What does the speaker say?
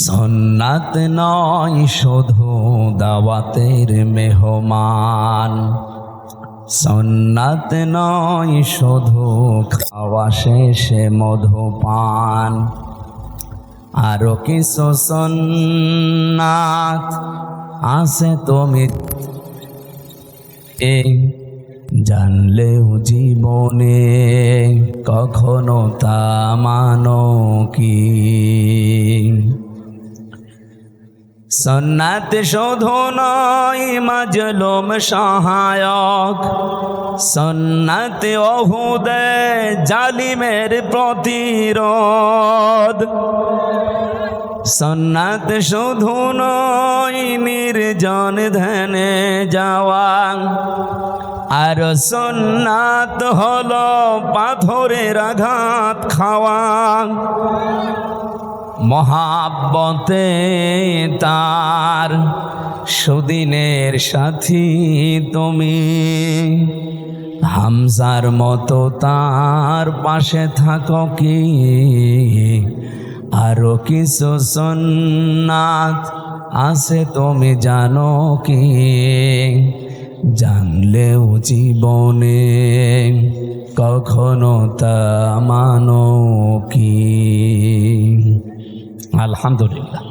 সুন্নাত নয় শুধু দাওয়াতের মেহমান, সুন্নাত নয় শুধু খাওয়া শেষে মধুপান, আরো কিছু সুন্নাত আছে তুমি জানলেও জীবনে কখনো তা মানো কি। সুন্নাত শুধু নয় মাজলুম সহায়ক, সুন্নাত ওহুদে জালিমের প্রতিরোধ, সুন্নাত শুধু নয় নির্জন ধ্যানে যাওয়া, আর সুন্নাত হলো পাথরের আঘাত খাওয়া। মহাব্বতে তার সুদিনের সাথী তুমি, হামজার মতো তার পাশে থাকো কি। আরো কিছু সুন্নাত আছে তুমি জানো কি, জানলেও জীবনে কখনো তা মানো কি। আলহামদুলিল্লাহ।